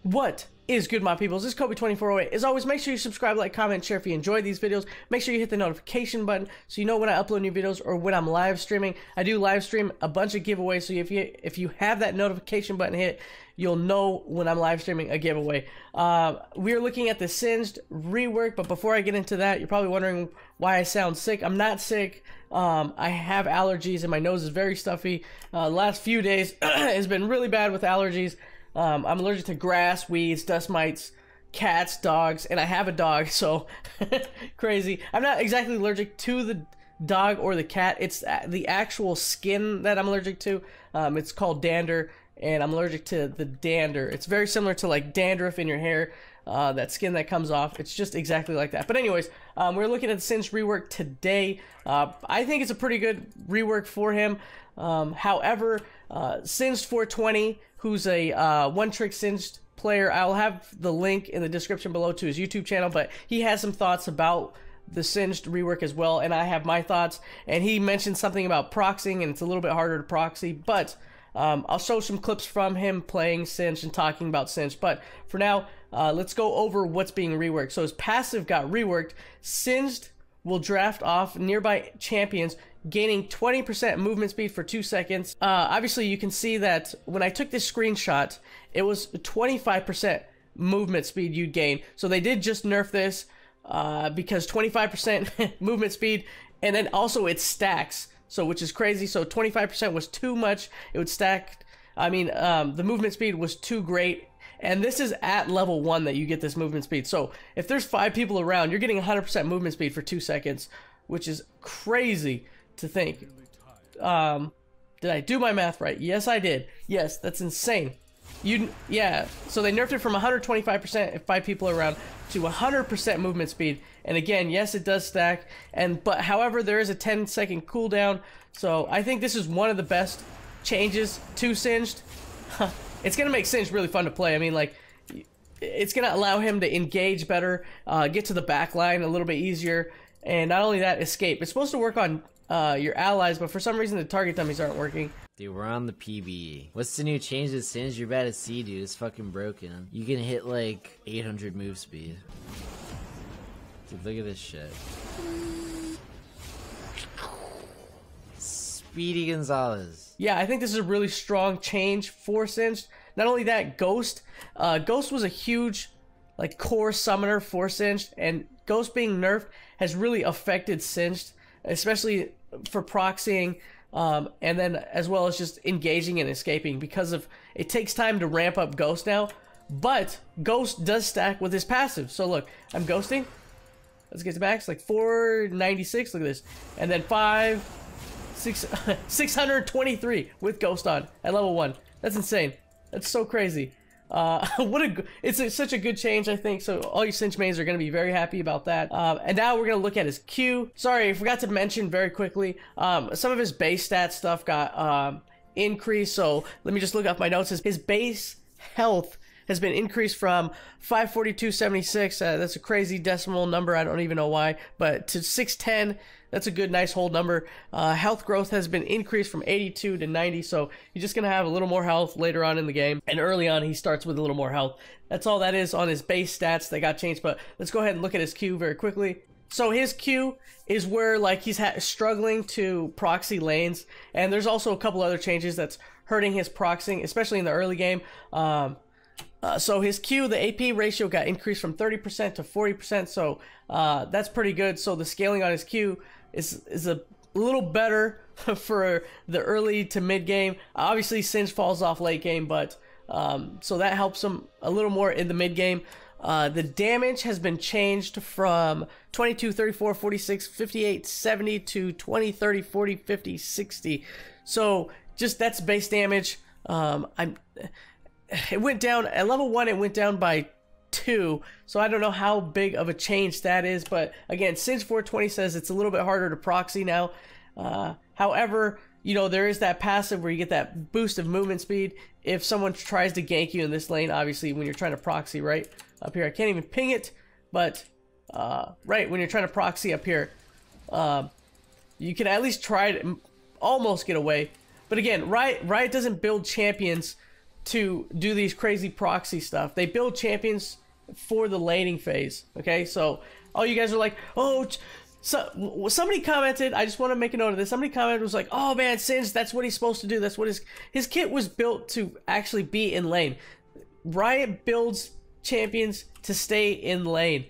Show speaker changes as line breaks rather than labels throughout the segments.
What is good, my peoples? This is Kobe2408. As always, make sure you subscribe, like, comment, share if you enjoyed these videos. Make sure you hit the notification button so you know when I upload new videos or when I'm live streaming. I do live stream a bunch of giveaways, so if you have that notification button hit, you'll know when I'm live streaming a giveaway. We're looking at the Singed rework, but before I get into that, you're probably wondering why I sound sick. I'm not sick. I have allergies and my nose is very stuffy. The last few days has been really bad with allergies. I'm allergic to grass, weeds, dust mites, cats, dogs, and I have a dog, so crazy. I'm not exactly allergic to the dog or the cat. It's the actual skin that I'm allergic to. It's called dander, and I'm allergic to the dander. It's very similar to like dandruff in your hair, that skin that comes off. It's just exactly like that. But anyways, we're looking at the Singed rework today. I think it's a pretty good rework for him. However, Singed420, who's a one-trick Singed player, I'll have the link in the description below to his YouTube channel, but he has some thoughts about the Singed rework as well, and I have my thoughts, and he mentioned something about proxying, and it's a little bit harder to proxy, but I'll show some clips from him playing Singed and talking about Singed. But for now, let's go over what's being reworked. So his passive got reworked. Singed will draft off nearby champions, gaining 20% movement speed for 2 seconds. Obviously, you can see that when I took this screenshot, it was 25% movement speed you'd gain. So they did just nerf this because 25% movement speed, and then also it stacks, so which is crazy. So 25% was too much. It would stack. I mean, the movement speed was too great. And this is at level 1 that you get this movement speed. So if there's 5 people around, you're getting 100% movement speed for 2 seconds, which is crazy to think. Did I do my math right? Yes, I did. Yes, that's insane. Yeah, so they nerfed it from 125% if 5 people are around to 100% movement speed. And again, yes, it does stack. But however, there is a 10-second cooldown. So I think this is one of the best changes to Singed. It's going to make Singed really fun to play. I mean, like, it's going to allow him to engage better, get to the back line a little bit easier, and not only that, escape. It's supposed to work on your allies, but for some reason the target dummies aren't working.
Dude, we're on the PB. What's the new change to Singed? You're bad at C, dude. It's fucking broken. You can hit like 800 move speed. Dude, look at this shit. Speedy Gonzalez.
Yeah, I think this is a really strong change for Singed. Not only that, Ghost. Ghost was a huge, like, core summoner for Singed, and Ghost being nerfed has really affected Singed, especially for proxying, and then as well as just engaging and escaping, because of it takes time to ramp up Ghost now. But Ghost does stack with his passive. So look, I'm ghosting. Let's get to max, like 496. Look at this, and then 623 with Ghost on at level 1. That's insane. That's so crazy. It's such a good change, I think. So all you Singed mains are going to be very happy about that. And now we're going to look at his Q. Sorry, I forgot to mention very quickly. Some of his base stat stuff got increased. So let me just look up my notes. His base health has been increased from 542.76. That's a crazy decimal number. I don't even know why, but to 610. That's a good, nice whole number. Health growth has been increased from 82 to 90, so you're just going to have a little more health later on in the game. And early on, he starts with a little more health. That's all that is on his base stats that got changed, but let's go ahead and look at his Q very quickly. So his Q is where, like, he's struggling to proxy lanes, and there's also a couple other changes that's hurting his proxying, especially in the early game. So his Q, the AP ratio got increased from 30% to 40%, so that's pretty good. So the scaling on his Q is a little better for the early to mid game. Obviously, Singed falls off late game, but so that helps him a little more in the mid game. The damage has been changed from 22, 34, 46, 58, 70 to 20, 30, 40, 50, 60. So just that's base damage. It went down at level 1. It went down by 2, so I don't know how big of a change that is, but again, Singed420 says it's a little bit harder to proxy now. However, you know, there is that passive where you get that boost of movement speed if someone tries to gank you in this lane. Obviously, when you're trying to proxy right up here, I can't even ping it, but right when you're trying to proxy up here, you can at least try to almost get away. But again, Riot doesn't build champions to do these crazy proxy stuff. They build champions for the laning phase. Okay, so all you guys are like, oh, so somebody commented, I just want to make a note of this, somebody commented, was like, oh man, Singed, that's what he's supposed to do, that's what his kit was built to actually be in lane. Riot builds champions to stay in lane.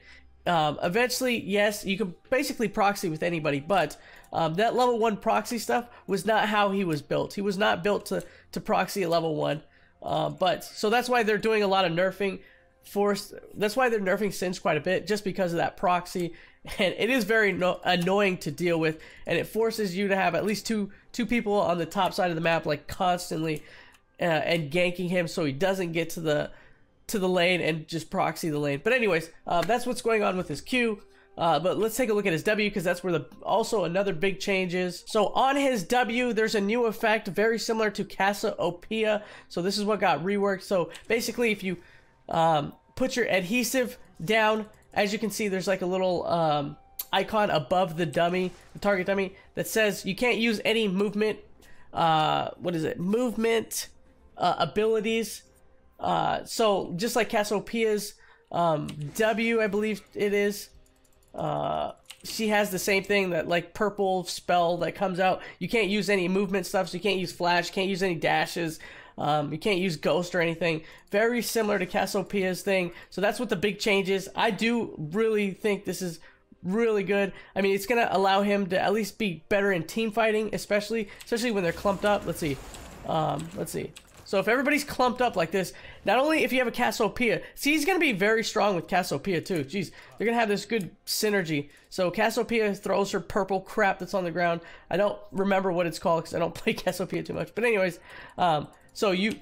Eventually, yes, you can basically proxy with anybody, but that level 1 proxy stuff was not how he was built. He was not built to proxy at level 1. But so that's why they're doing a lot of nerfing. That's why they're nerfing Singed quite a bit, just because of that proxy, and it is very annoying to deal with, and it forces you to have at least two people on the top side of the map, like, constantly and ganking him so he doesn't get to the lane and just proxy the lane. But anyways, that's what's going on with his Q. But let's take a look at his W, because that's where also another big change is. So on his W, there's a new effect very similar to Cassiopeia. So this is what got reworked. So basically, if you put your adhesive down, as you can see, there's like a little icon above the dummy, the target dummy, that says you can't use any movement, movement abilities. So just like Cassiopeia's W, I believe it is, she has the same thing, that like purple spell that comes out. You can't use any movement stuff, so you can't use flash, can't use any dashes. You can't use ghost or anything. Very similar to Cassiopeia's thing. So that's what the big change is. I do really think this is really good. I mean, it's gonna allow him to at least be better in team fighting, especially when they're clumped up. Let's see. So if everybody's clumped up like this, not only if you have a Cassiopeia, see, he's gonna be very strong with Cassiopeia too. Jeez, they're gonna have this good synergy. So Cassiopeia throws her purple crap that's on the ground. I don't remember what it's called because I don't play Cassiopeia too much. But anyways, so you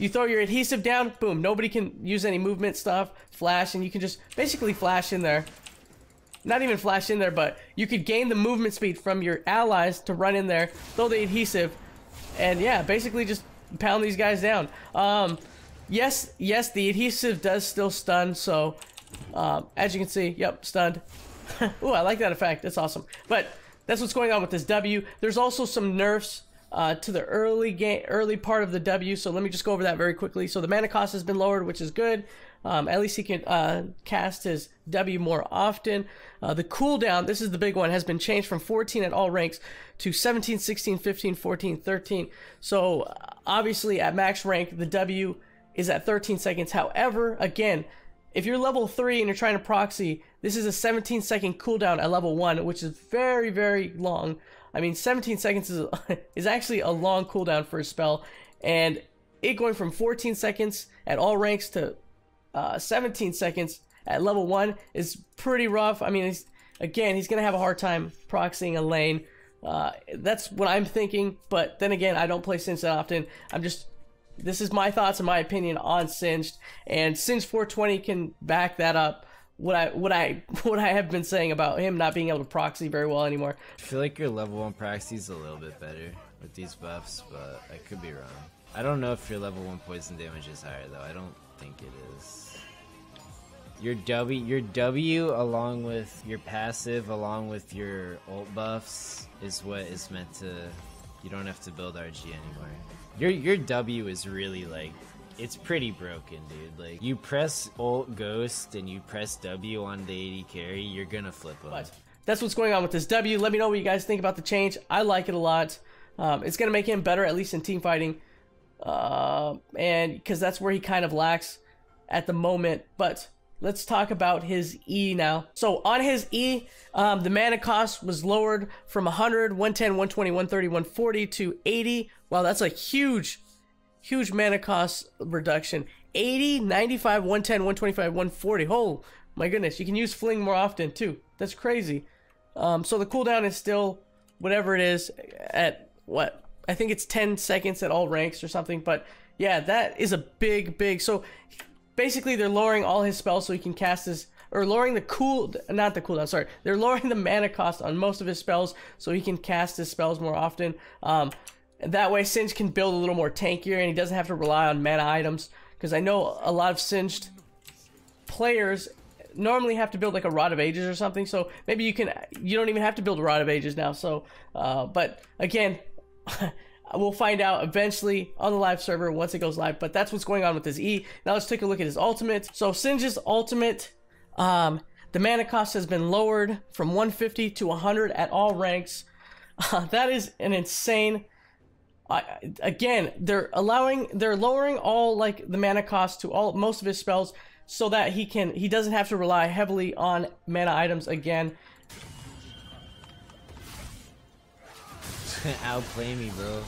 throw your adhesive down, boom, nobody can use any movement stuff, flash, and you can just basically flash in there. Not even flash in there, but you could gain the movement speed from your allies to run in there, throw the adhesive, and yeah, basically just pound these guys down. Yes, the adhesive does still stun, so as you can see, yep, stunned. Ooh, I like that effect, that's awesome. But that's what's going on with this W. There's also some nerfs to the early part of the W, so let me just go over that very quickly. So the mana cost has been lowered, which is good. At least he can cast his W more often. The cooldown, this is the big one, has been changed from 14 at all ranks to 17, 16, 15, 14, 13. So obviously at max rank, the W is at 13 seconds. However, again, if you're level 3 and you're trying to proxy, this is a 17-second cooldown at level 1, which is very, very long. I mean, 17 seconds is actually a long cooldown for a spell, and it going from 14 seconds at all ranks to 17 seconds at level 1 is pretty rough. I mean, he's gonna have a hard time proxying a lane. That's what I'm thinking, but then again, I don't play Singed that often. This is my thoughts and my opinion on Singed, and Singed420 can back that up. What I have been saying about him not being able to proxy very well anymore.
I feel like your level 1 proxy is a little bit better with these buffs, but I could be wrong. I don't know if your level 1 poison damage is higher though. I don't think it is. Your W along with your passive, along with your ult buffs, is what is meant to. You don't have to build RG anymore. Your W is really like, it's pretty broken, dude. Like, you press ult ghost and you press W on the AD carry, you're gonna flip them.
But that's what's going on with this W. Let me know what you guys think about the change. I like it a lot. It's gonna make him better, at least in team fighting, and because that's where he kind of lacks at the moment. But let's talk about his E now. So on his E, the mana cost was lowered from 100, 110, 120, 130, 140 to 80. Wow, that's a huge mana cost reduction. 80, 95, 110, 125, 140. Oh my goodness, you can use Fling more often too. That's crazy. So the cooldown is still whatever it is at what? I think it's 10 seconds at all ranks or something. But yeah, that is a big. So basically they're lowering all his spells so he can cast his, or lowering the they're lowering the mana cost on most of his spells so he can cast his spells more often. That way Singed can build a little more tankier and he doesn't have to rely on mana items, because I know a lot of Singed players normally have to build like a Rod of Ages or something, so maybe you don't even have to build a Rod of Ages now. So but again, We'll find out eventually on the live server once it goes live, but that's what's going on with his E. Now let's take a look at his ultimate. So Singed's ultimate, the mana cost has been lowered from 150 to 100 at all ranks. That is an insane. Again, they're lowering all like the mana cost to most of his spells so that he doesn't have to rely heavily on mana items again.
Outplay me, bro.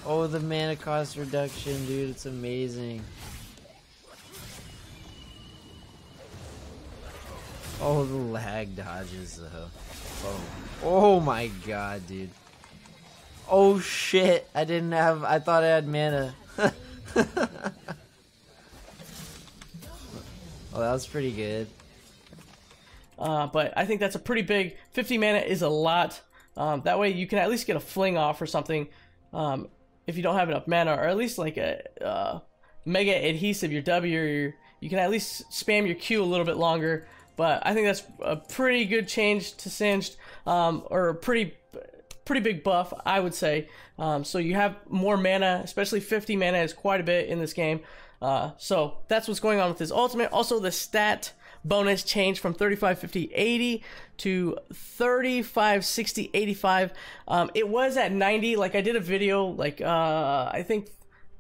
Oh, the mana cost reduction, dude, it's amazing. Oh, the lag dodges though. Oh my god, dude. Oh shit, I thought I had mana. Oh, that was pretty good.
But I think that's a pretty big, 50 mana is a lot. That way you can at least get a fling off or something if you don't have enough mana, or at least like a mega adhesive your W, or you can at least spam your Q a little bit longer. But I think that's a pretty good change to Singed, or a pretty big buff, I would say. So you have more mana, especially 50 mana is quite a bit in this game. So that's what's going on with his ultimate. Also, the stat bonus changed from 35, 50, 80 to 35, 60, 85. It was at 90. Like I did a video, like I think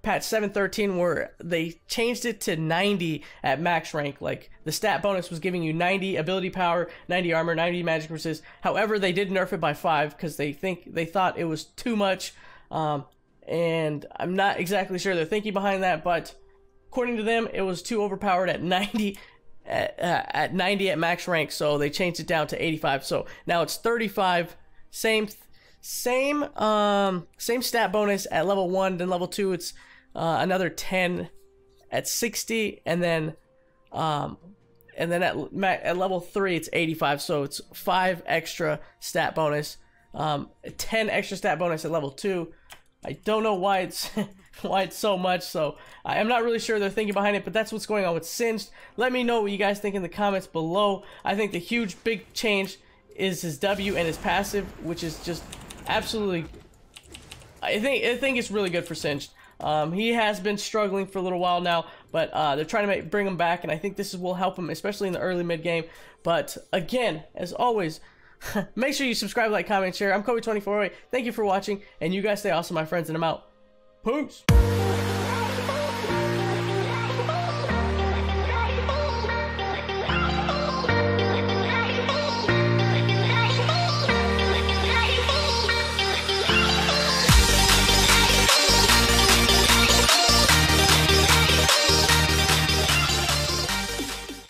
patch 7.13, where they changed it to 90 at max rank. Like the stat bonus was giving you 90 ability power, 90 armor, 90 magic resist. However, they did nerf it by 5 because they thought it was too much. And I'm not exactly sure their thinking behind that, but according to them, it was too overpowered at 90. At 90 at max rank, so they changed it down to 85. So now it's 35. Same stat bonus at level 1. Then level 2, it's another 10 at 60, and then at level 3, it's 85. So it's 5 extra stat bonus, 10 extra stat bonus at level 2. I don't know why it's why it's so much, so I'm not really sure their thinking behind it, but that's what's going on with Singed. Let me know what you guys think in the comments below. I think the huge big change is his W and his passive, which is just absolutely, I think it's really good for Singed. He has been struggling for a little while now, but they're trying to bring him back, and I think this will help him, especially in the early mid game. But again, as always, make sure you subscribe, like, comment, share. I'm Kobe2408. Thank you for watching, and you guys stay awesome, my friends, and I'm out. Peace.